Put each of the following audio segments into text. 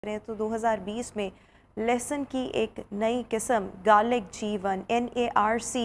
کریں تو 2020 میں لہسن کی ایک نئی قسم گارلک G1 NARC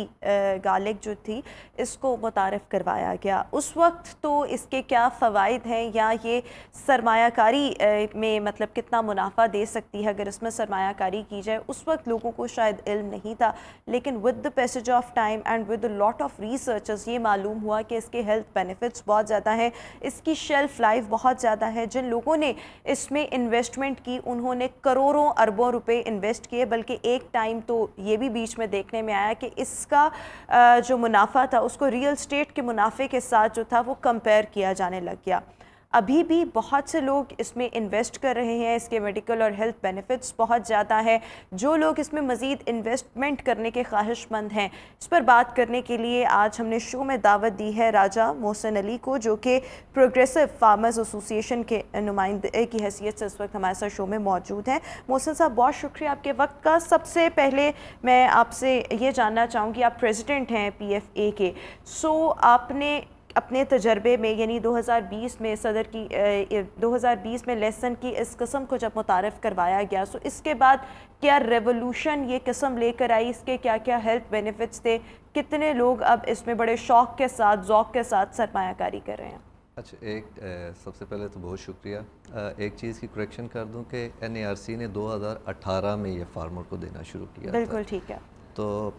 گارلک جو تھی اس کو متعارف کروایا گیا. اس وقت تو اس کے کیا فوائد ہیں یا یہ سرمایہ کاری میں مطلب کتنا منافع دے سکتی ہے اگر اس میں سرمایہ کاری کی جائے, اس وقت لوگوں کو شاید علم نہیں تھا, لیکن with the passage of time and with lot of researches یہ معلوم ہوا کہ اس کے ہیلتھ بینیفٹس بہت زیادہ ہیں, اس کی شیلف لائف بہت زیادہ ہے. جن لوگوں نے اس میں انویسٹمنٹ کی انہوں نے کروڑوں اربوں روپے انویسٹ کیے, بلکہ ایک ٹائم تو یہ بھی بیچ میں دیکھنے میں آیا کہ اس کا جو منافع تھا اس کو ریئل اسٹیٹ کے منافع کے ساتھ جو تھا وہ کمپیئر کیا جانے لگ گیا. ابھی بھی بہت سے لوگ اس میں انویسٹ کر رہے ہیں, اس کے میڈیکل اور ہیلتھ بینیفٹس بہت زیادہ ہیں. جو لوگ اس میں مزید انویسٹمنٹ کرنے کے خواہش مند ہیں, اس پر بات کرنے کے لیے آج ہم نے شو میں دعوت دی ہے راجہ محسن علی کو, جو کہ پروگریسو فارمرز ایسوسی ایشن کے نمائندے کی حیثیت سے اس وقت ہمارے ساتھ شو میں موجود ہیں. محسن صاحب بہت شکریہ آپ کے وقت کا. سب سے پہلے میں آپ سے یہ جاننا چاہوں گی, آپ پریزیڈنٹ ہیں PFA کے, سو آپ نے اپنے تجربے میں یعنی 2020 میں 2020 میں لہسن کی اس قسم کو جب متعارف کروایا گیا, سو اس کے بعد کیا ریولوشن یہ قسم لے کر آئی, اس کے کیا کیا ہیلتھ بینیفٹس تھے, کتنے لوگ اب اس میں بڑے شوق کے ساتھ ذوق کے ساتھ سرمایہ کاری کر رہے ہیں؟ اچھا, سب سے پہلے تو بہت شکریہ. ایک چیز کی کریکشن کر دوں کہ NARC نے 2018 میں یہ فارمر کو دینا شروع کیا. بالکل ٹھیک ہے. تو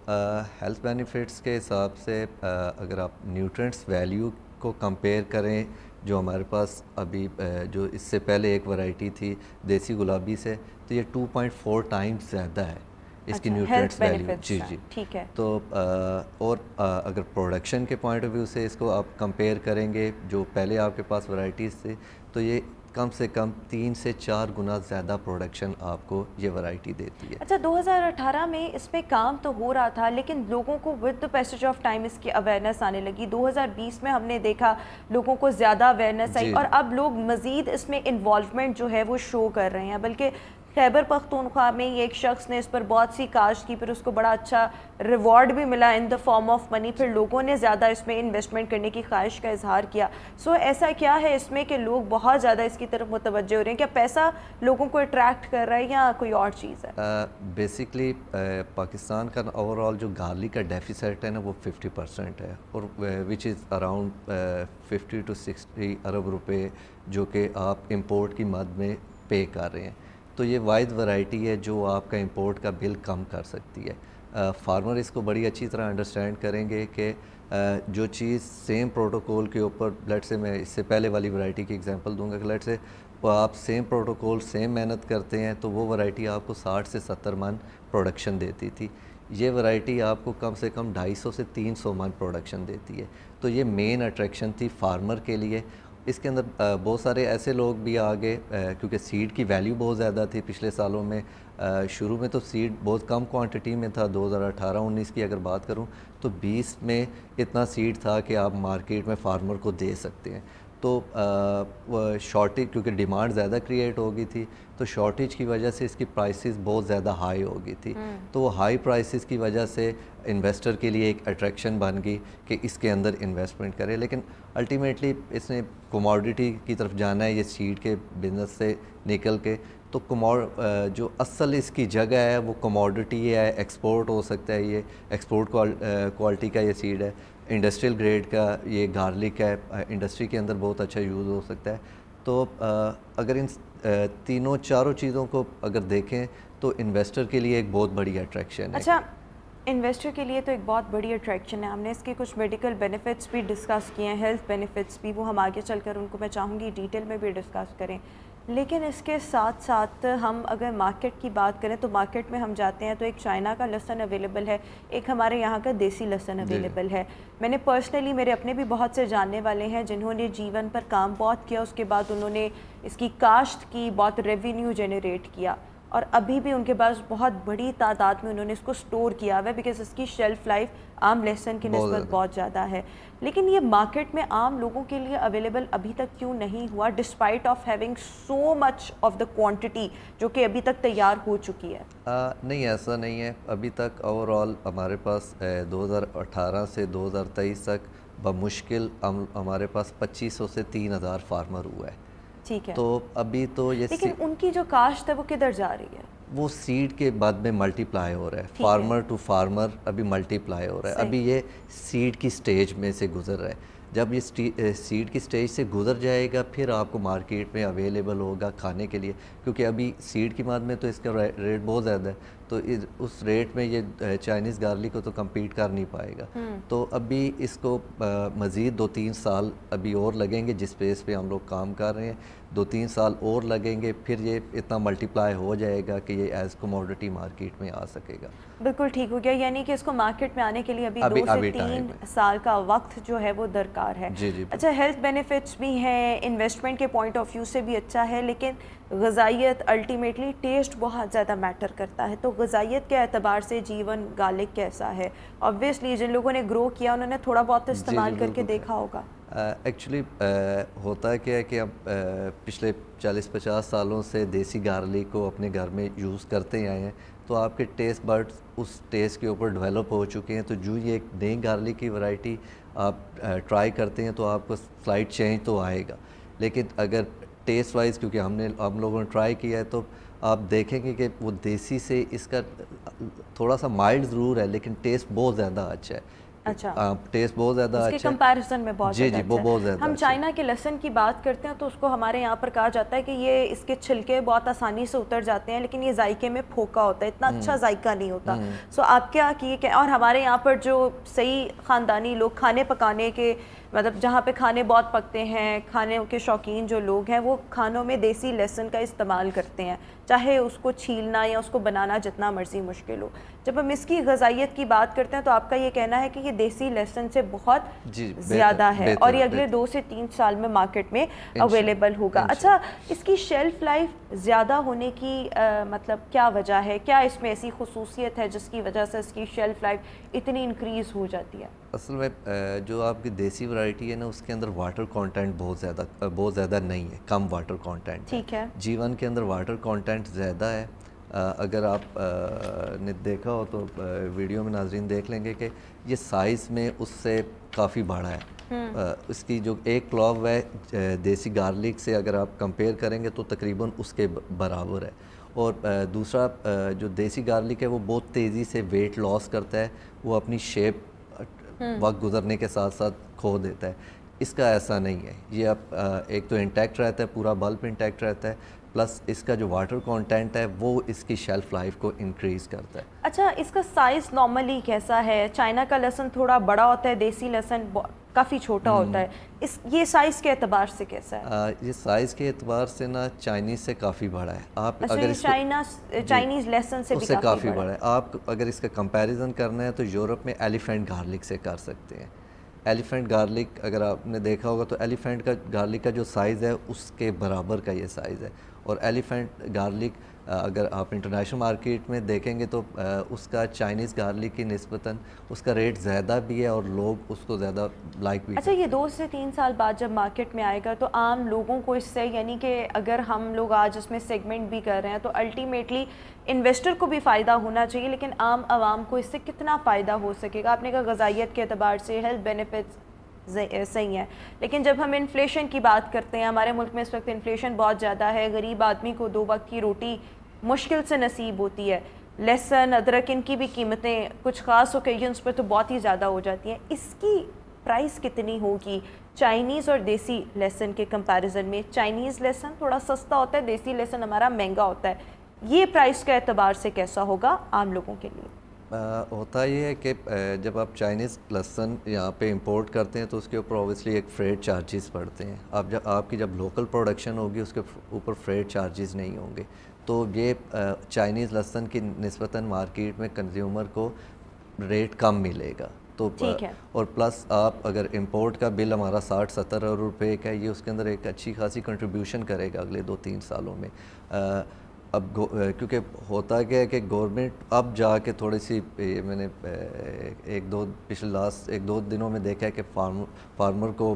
ہیلتھ بینیفٹس کے حساب سے اگر آپ نیوٹرینٹس ویلیو کو کمپیئر کریں, جو ہمارے پاس ابھی جو اس سے پہلے ایک ورائٹی تھی دیسی گلابی سے, تو یہ 2.4 ٹائمز زیادہ ہے اس کی نیوٹرینٹس ویلیو. جی جی ٹھیک ہے. تو اور اگر پروڈکشن کے پوائنٹ آف ویو سے اس کو آپ کمپیئر کریں گے جو پہلے آپ کے پاس ورائٹیز تھے, تو یہ کم سے کم 3 سے 4 گنا زیادہ پروڈکشن آپ کو یہ ورائٹی دیتی ہے. اچھا, 2018 میں اس پہ کام تو ہو رہا تھا, لیکن لوگوں کو with the passage of time اس کی اویئرنیس آنے لگی. 2020 میں ہم نے دیکھا لوگوں کو زیادہ اویئرنیس آئی, اور اب لوگ مزید اس میں انوالومنٹ جو ہے وہ شو کر رہے ہیں. بلکہ خیبر پختونخوا میں ایک شخص نے اس پر بہت سی کاشت کی, پھر اس کو بڑا اچھا ریوارڈ بھی ملا ان دا فارم آف منی, پھر لوگوں نے زیادہ اس میں انویسٹمنٹ کرنے کی خواہش کا اظہار کیا. سو ایسا کیا ہے اس میں کہ لوگ بہت زیادہ اس کی طرف متوجہ ہو رہے ہیں؟ کیا پیسہ لوگوں کو اٹریکٹ کر رہا ہے یا کوئی اور چیز ہے؟ بیسکلی پاکستان کا اوور آل جو گارلک کا ڈیفیسٹ ہے نا وہ 50% ہے, اور وچ از اراؤنڈ 50 to 60 ارب روپے جو کہ آپ امپورٹ کی مد میں پے کر رہے ہیں. تو یہ واحد ورائٹی ہے جو آپ کا امپورٹ کا بل کم کر سکتی ہے. فارمر اس کو بڑی اچھی طرح انڈرسٹینڈ کریں گے کہ جو چیز سیم پروٹوکول کے اوپر, لیٹ سے میں اس سے پہلے والی ورائٹی کی ایگزامپل دوں گا کہ لیٹ سے آپ سیم پروٹوکول سیم محنت کرتے ہیں تو وہ ورائٹی آپ کو 60 سے 70 من پروڈکشن دیتی تھی. یہ ورائٹی آپ کو کم سے کم 250 سے 300 من پروڈکشن دیتی ہے. تو یہ مین اٹریکشن تھی فارمر کے لیے. اس کے اندر بہت سارے ایسے لوگ بھی آگے, کیونکہ سیڈ کی ویلیو بہت زیادہ تھی پچھلے سالوں میں. شروع میں تو سیڈ بہت کم کوانٹٹی میں تھا, 2018-19 کی اگر بات کروں تو 20 میں اتنا سیڈ تھا کہ آپ مارکیٹ میں فارمر کو دے سکتے ہیں. تو شارٹیج, کیونکہ ڈیمانڈ زیادہ کریٹ ہو گئی تھی, تو شارٹیج کی وجہ سے اس کی پرائسز بہت زیادہ ہائی ہو گئی تھی. تو وہ ہائی پرائسز کی وجہ سے انویسٹر کے لیے ایک اٹریکشن بن گئی کہ اس کے اندر انویسٹمنٹ کرے. لیکن الٹیمیٹلی اس نے کوموڈیٹی کی طرف جانا ہے, یہ سیڈ کے بزنس سے نکل کے. تو جو اصل اس کی جگہ ہے وہ کوموڈیٹی ہے, ایکسپورٹ ہو سکتا ہے, یہ ایکسپورٹ کوالٹی کا یہ سیڈ ہے. انڈسٹریل گریڈ کا یہ گارلک ہے, انڈسٹری کے اندر بہت اچھا یوز ہو سکتا ہے. تو اگر ان تینوں چاروں چیزوں کو اگر دیکھیں تو انویسٹر کے لیے ایک بہت بڑی اٹریکشن ہے. اچھا, انویسٹر کے لیے تو ایک بہت بڑی اٹریکشن ہے. ہم نے اس کے کچھ میڈیکل بینیفٹس بھی ڈسکس کیے ہیں, ہیلتھ بینیفٹس بھی, وہ ہم آگے چل کر ان کو میں چاہوں گی ڈیٹیل میں بھی ڈسکس کریں. لیکن اس کے ساتھ ساتھ ہم اگر مارکیٹ کی بات کریں تو مارکیٹ میں ہم جاتے ہیں تو ایک چائنا کا لہسن اویلیبل ہے, ایک ہمارے یہاں کا دیسی لہسن اویلیبل ہے. میں نے پرسنلی, میرے اپنے بھی بہت سے جاننے والے ہیں جنہوں نے G1 پر کام بہت کیا, اس کے بعد انہوں نے اس کی کاشت کی, بہت ریونیو جنریٹ کیا, اور ابھی بھی ان کے پاس بہت بڑی تعداد میں انہوں نے اس کو سٹور کیا ہوا ہے, بیکاز اس کی شیلف لائف عام لہسن کی نسبت بہت زیادہ ہے. لیکن یہ مارکیٹ میں عام لوگوں کے لیے اویلیبل ابھی تک کیوں نہیں ہوا, despite of having so much of the quantity جو کہ ابھی تک تیار ہو چکی ہے؟ نہیں, ایسا نہیں ہے. ابھی تک اوور آل ہمارے پاس 2018 سے 2023 تک بمشکل ہمارے پاس 2500 سے 3000 فارمر ہوا ہے. ٹھیک ہے. تو ابھی تو یہ لیکن ان کی جو کاشت ہے وہ کدھر جا رہی ہے؟ وہ سیڈ کے بعد میں ملٹی پلائی ہو رہا ہے, فارمر ٹو فارمر ابھی ملٹی پلائی ہو رہا ہے. ابھی یہ سیڈ کی سٹیج میں سے گزر رہا ہے. جب یہ سیڈ کی سٹیج سے گزر جائے گا پھر آپ کو مارکیٹ میں اویلیبل ہوگا کھانے کے لیے, کیونکہ ابھی سیڈ کی مد میں تو اس کا ریٹ بہت زیادہ ہے, تو اس ریٹ میں یہ چائنیز گارلک کو تو کمپیٹ کر نہیں پائے گا. تو ابھی اس کو مزید 2-3 سال ابھی اور لگیں گے, جس بیس پہ ہم لوگ کام کر رہے ہیں 2-3 سال اور لگیں گے, پھر یہ اتنا ملٹی پلائی ہو جائے گا کہ یہ ایز کوموڈٹی مارکیٹ میں آ سکے گا. بالکل ٹھیک ہو گیا, یعنی کہ اس کو مارکیٹ میں آنے کے لیے ابھی 2 سے 3 سال کا وقت جو ہے وہ درکار ہے. اچھا, ہیلتھ بینیفٹس بھی ہیں, انویسٹمنٹ کے پوائنٹ آف ویو سے بھی اچھا ہے, لیکن غذائیت الٹیمیٹلی ٹیسٹ بہت زیادہ میٹر کرتا ہے. تو غذائیت کے اعتبار سے جیون گارلک کیسا ہے؟ آبویسلی جن لوگوں نے گرو کیا انہوں نے تھوڑا بہت استعمال کر کے دیکھا ہوگا. ایکچولی ہوتا کیا ہے کہ اب پچھلے 40-50 سالوں سے دیسی گارلک کو اپنے گھر میں یوز کرتے آئے ہیں, تو آپ کے ٹیسٹ برڈز اس ٹیسٹ کے اوپر ڈیولپ ہو چکے ہیں. تو جو یہ ایک نئی گارلک کی ورائٹی آپ ٹرائی کرتے ہیں تو آپ کو سلائٹ چینج تو آئے گا, لیکن اگر ٹیسٹ وائز, کیونکہ ہم لوگوں نے ٹرائی کیا ہے, تو آپ دیکھیں گے کہ وہ دیسی سے اس کا تھوڑا سا مائلڈ ضرور ہے لیکن ٹیسٹ بہت زیادہ اچھا ہے. اچھا, ٹیسٹ بہت زیادہ اس کے کمپیریزن میں بہت زیادہ وہ بہت زیادہ. ہم چائنا کے لہسن کی بات کرتے ہیں تو اس کو ہمارے یہاں پر کہا جاتا ہے کہ یہ اس کے چھلکے بہت آسانی سے اتر جاتے ہیں, لیکن یہ ذائقے میں پھوکا ہوتا ہے, اتنا اچھا ذائقہ نہیں ہوتا. سو آپ کیا کہ اور ہمارے یہاں پر جو صحیح خاندانی لوگ کھانے پکانے کے مطلب جہاں پہ کھانے بہت پکتے ہیں, کھانے کے شوقین جو لوگ ہیں, وہ کھانوں میں دیسی لہسن کا استعمال کرتے ہیں, چاہے اس کو چھیلنا یا اس کو بنانا جتنا مرضی مشکل ہو. جب ہم اس کی غذائیت کی بات کرتے ہیں تو آپ کا یہ کہنا ہے کہ یہ دیسی لہسن سے بہت زیادہ ہے اور یہ اگلے 2 سے 3 سال میں مارکیٹ میں اویلیبل ہوگا. اچھا, اس کی شیلف لائف زیادہ ہونے کی مطلب کیا وجہ ہے؟ کیا اس میں ایسی خصوصیت ہے جس کی وجہ سے اس کی شیلف لائف اتنی انکریز ہو جاتی ہے؟ اصل میں جو آپ کی دیسی ورائٹی ہے نا, اس کے اندر واٹر کانٹینٹ بہت زیادہ نہیں ہے, کم واٹر کانٹینٹ. ٹھیک ہے. جیون کے اندر واٹر کانٹینٹ زیادہ ہے. اگر آپ نے دیکھا ہو تو ویڈیو میں ناظرین دیکھ لیں گے کہ یہ سائز میں اس سے کافی بڑا ہے. اس کی جو ایک کلوو ہے دیسی گارلک سے اگر آپ کمپیئر کریں گے تو تقریباً اس کے برابر ہے. اور دوسرا جو دیسی گارلک ہے وہ بہت تیزی سے ویٹ لاس کرتا ہے, وہ اپنی شیپ وقت گزرنے کے ساتھ ساتھ کھو دیتا ہے. اس کا ایسا نہیں ہے, یہ اب ایک تو انٹیکٹ رہتا ہے, پورا بلب انٹیکٹ رہتا ہے, پلس اس کا جو واٹر کانٹینٹ ہے وہ اس کی شیلف لائف کو انکریز کرتا ہے. اچھا, اس کا سائز نارملی کیسا ہے؟ چائنا کا لہسن تھوڑا بڑا ہوتا ہے, دیسی لہسن کافی چھوٹا ہوتا ہے, یہ سائز کے اعتبار سے کیسا ہے؟ یہ سائز کے اعتبار سے نا چائنیز سے کافی بڑا ہے. آپ اگر چائنیز لہسن سے بھی کافی بڑا ہے. آپ اگر اس کا کمپیریزن کرنا ہے تو یورپ میں ایلیفینٹ گارلک سے کر سکتے ہیں. ایلیفینٹ گارلک اگر آپ نے دیکھا ہوگا تو ایلیفینٹ کا گارلک کا جو سائز ہے اس کے برابر کا یہ سائز ہے. اور ایلیفینٹ گارلک اگر آپ انٹرنیشنل مارکیٹ میں دیکھیں گے تو اس کا چائنیز گارلک کی نسبتاً اس کا ریٹ زیادہ بھی ہے اور لوگ اس کو زیادہ لائک بھی. اچھا, یہ 2 سے 3 سال بعد جب مارکیٹ میں آئے گا تو عام لوگوں کو اس سے, یعنی کہ اگر ہم لوگ آج اس میں سیگمنٹ بھی کر رہے ہیں تو الٹیمیٹلی انویسٹر کو بھی فائدہ ہونا چاہیے, لیکن عام عوام کو اس سے کتنا فائدہ ہو سکے گا؟ آپ نے کہا غذائیت کے اعتبار سے ہیلتھ بینیفٹس صحیح ہیں, لیکن جب ہم انفلیشن کی بات کرتے ہیں, ہمارے ملک میں اس وقت انفلیشن بہت زیادہ ہے, غریب آدمی کو 2 وقت کی روٹی مشکل سے نصیب ہوتی ہے, لہسن ادرک ان کی بھی قیمتیں کچھ خاص اوکیجنس پر تو بہت ہی زیادہ ہو جاتی ہیں. اس کی پرائس کتنی ہوگی چائنیز اور دیسی لہسن کے کمپیریزن میں؟ چائنیز لہسن تھوڑا سستا ہوتا ہے, دیسی لہسن ہمارا مہنگا ہوتا ہے, یہ پرائس کے اعتبار سے کیسا ہوگا عام لوگوں کے لیے؟ ہوتا یہ ہے کہ جب آپ چائنیز لہسن یہاں پہ امپورٹ کرتے ہیں تو اس کے اوپر اوبیسلی ایک فریٹ چارجز پڑتے ہیں. آپ کی جب لوکل پروڈکشن ہوگی اس کے اوپر فریٹ چارجز نہیں ہوں گے, تو یہ چائنیز لہسن کی نسبتاً مارکیٹ میں کنزیومر کو ریٹ کم ملے گا. تو اور پلس آپ اگر امپورٹ کا بل ہمارا 60-70 ارب روپے کا ہے, یہ اس کے اندر ایک اچھی خاصی کنٹریبیوشن کرے گا اگلے 2-3 سالوں میں. اب کیونکہ ہوتا کیا ہے کہ گورنمنٹ اب جا کے تھوڑی سی, میں نے پچھلے لاسٹ 1-2 دنوں میں دیکھا ہے کہ فارمر کو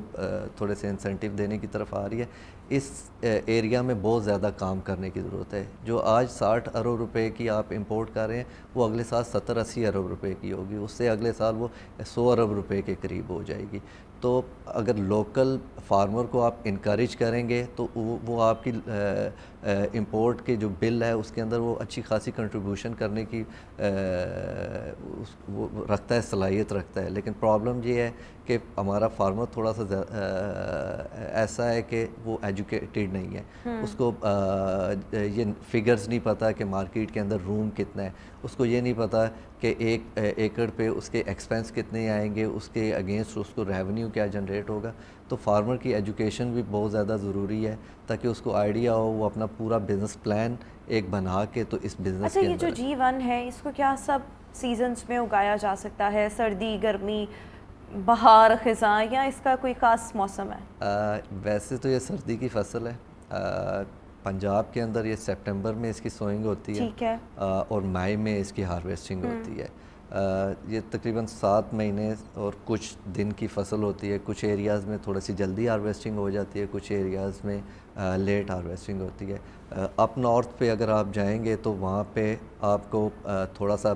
تھوڑے سے انسینٹیو دینے کی طرف آ رہی ہے. اس ایریا میں بہت زیادہ کام کرنے کی ضرورت ہے. جو آج 60 ارب روپے کی آپ امپورٹ کر رہے ہیں وہ اگلے سال 70-80 ارب روپے کی ہوگی, اس سے اگلے سال وہ 100 ارب روپے کے قریب ہو جائے گی. تو اگر لوکل فارمر کو آپ انکریج کریں گے تو وہ آپ کی امپورٹ کے جو بل ہے اس کے اندر وہ اچھی خاصی کنٹریبیوشن کرنے کی وہ رکھتا ہے، صلاحیت رکھتا ہے. لیکن پرابلم یہ ہے کہ ہمارا فارمر تھوڑا سا ایسا ہے کہ وہ ایجوکیٹڈ نہیں ہے. اس کو یہ فگرز نہیں پتہ کہ مارکیٹ کے اندر روم کتنا ہے، اس کو یہ نہیں پتہ کہ ایک ایکڑ پہ اس کے ایکسپینس کتنے آئیں گے، اس کے اگینسٹ اس کو ریونیو کیا جنریٹ ہوگا. تو فارمر کی ایجوکیشن بھی بہت زیادہ ضروری ہے تاکہ اس کو آئیڈیا ہو، وہ اپنا پورا بزنس پلان ایک بنا کے تو اس بزنس اچھا کے یہ جو اندر. G1 ہے اس کو کیا سب سیزنز میں اگایا جا سکتا ہے، سردی، گرمی، بہار، خزاں، یا اس کا کوئی خاص موسم ہے؟ ویسے تو یہ سردی کی فصل ہے. پنجاب کے اندر یہ سپٹمبر میں اس کی سوئنگ ہوتی ہے، ٹھیک ہے، اور مئی میں اس کی ہارویسٹنگ ہوتی ہے. یہ تقریباً 7 مہینے اور کچھ دن کی فصل ہوتی ہے. کچھ ایریاز میں تھوڑا سی جلدی ہارویسٹنگ ہو جاتی ہے، کچھ ایریاز میں لیٹ ہارویسٹنگ ہوتی ہے. اپ نارتھ پہ اگر آپ جائیں گے تو وہاں پہ آپ کو تھوڑا سا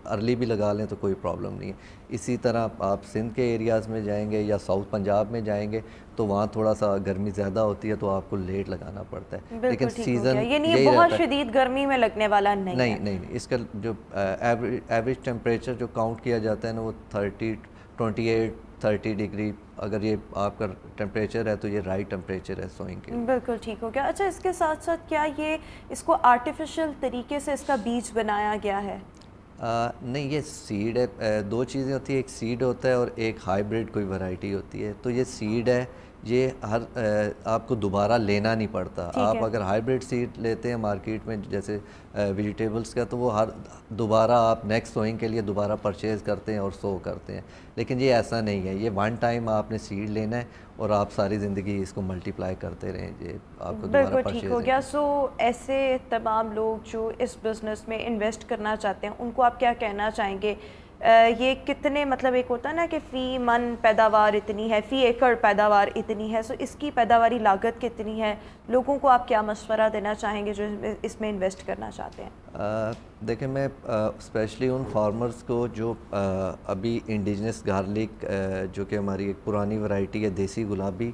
ارلی بھی لگا لیں تو کوئی پرابلم نہیں ہے. اسی طرح آپ سندھ کے ایریاز میں جائیں گے یا ساؤتھ پنجاب میں جائیں گے تو وہاں تھوڑا سا گرمی زیادہ ہوتی ہے تو آپ کو لیٹ لگانا پڑتا ہے. لیکن سیزن یعنی یہ بہت شدید گرمی میں لگنے والا نہیں ہے. نہیں. اس کا جو ایوریج ٹیمپریچر جو کاؤنٹ کیا جاتا ہے نا وہ 28-30 ڈگری اگر یہ آپ کا ٹیمپریچر ہے تو یہ رائٹ ٹیمپریچر ہے سوئنگ کے. بالکل ٹھیک ہو گیا. اچھا اس کے ساتھ ساتھ کیا یہ اس کو آرٹیفیشل طریقے سے اس کا بیج بنایا گیا ہے؟ نہیں، یہ سیڈ ہے. 2 چیزیں ہوتی ہیں، ایک سیڈ ہوتا ہے اور ایک ہائیبریڈ کوئی ورائٹی ہوتی ہے. تو یہ سیڈ ہے، یہ آپ کو دوبارہ لینا نہیں پڑتا. آپ اگر ہائیبریڈ سیڈ لیتے ہیں مارکیٹ میں جیسے ویجیٹیبلز کا تو وہ دوبارہ آپ نیکسٹ سوئنگ کے لیے دوبارہ پرچیز کرتے ہیں اور سو کرتے ہیں. لیکن یہ ایسا نہیں ہے. یہ ون ٹائم آپ نے سیڈ لینا ہے اور آپ ساری زندگی اس کو ملٹیپلائی کرتے رہیں. یہ آپ کو دوبارہ بالکل پرچیز ٹھیک ہو گیا. سو ایسے تمام لوگ جو اس بزنس میں انویسٹ کرنا چاہتے ہیں ان کو آپ کیا کہنا چاہیں گے؟ یہ کتنے مطلب ایک ہوتا ہے نا کہ فی من پیداوار اتنی ہے، فی ایکڑ پیداوار اتنی ہے، سو اس کی پیداواری لاگت کتنی ہے؟ لوگوں کو آپ کیا مشورہ دینا چاہیں گے جو اس میں انویسٹ کرنا چاہتے ہیں؟ دیکھیں میں اسپیشلی ان فارمرز کو جو ابھی انڈیجنس گارلک جو کہ ہماری ایک پرانی ورائٹی ہے دیسی گلابی،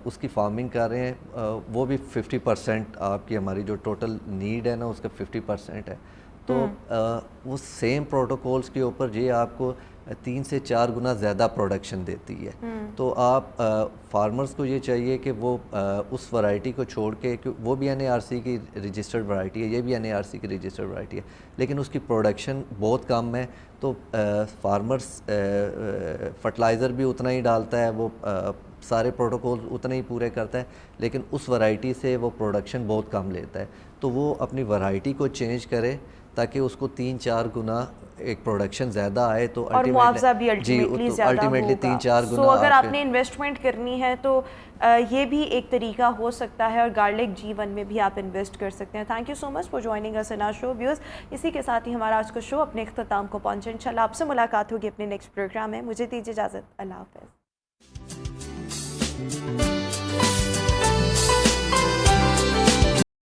اس کی فارمنگ کر رہے ہیں، وہ بھی 50% آپ کی ہماری جو ٹوٹل نیڈ ہے نا اس کا 50% ہے. تو وہ سیم پروٹوکولز کے اوپر یہ آپ کو 3 سے 4 گنا زیادہ پروڈکشن دیتی ہے. تو آپ فارمرز کو یہ چاہیے کہ وہ اس ورائٹی کو چھوڑ کے، وہ بھی NARC کی رجسٹرڈ ورائٹی ہے، یہ بھی NARC کی رجسٹرڈ ورائٹی ہے، لیکن اس کی پروڈکشن بہت کم ہے. تو فارمرز فرٹیلائزر بھی اتنا ہی ڈالتا ہے، وہ سارے پروٹوکول اتنے ہی پورے کرتا ہے، لیکن اس ورائٹی سے وہ پروڈکشن بہت کم لیتا ہے. تو وہ اپنی ورائٹی کو چینج کرے تاکہ اس کو 3-4 گنا ایک پروڈکشن زیادہ آئے تو اور معاوضہ بھی الٹیمیٹلی زیادہ ہوگا. 3-4 گنا. سو اگر آپ نے انویسٹمنٹ کرنی ہے تو یہ بھی ایک طریقہ ہو سکتا ہے، اور گارلک G1 میں بھی آپ انویسٹ کر سکتے ہیں. Thank you so much for joining اس ان آور شو. ویورز، اسی کے ساتھ ہی ہمارا آج کا شو اپنے اختتام کو پہنچے. انشاءاللہ آپ سے ملاقات ہوگی اپنے نیکسٹ پروگرام میں. مجھے دیجیے اجازت. اللہ حافظ.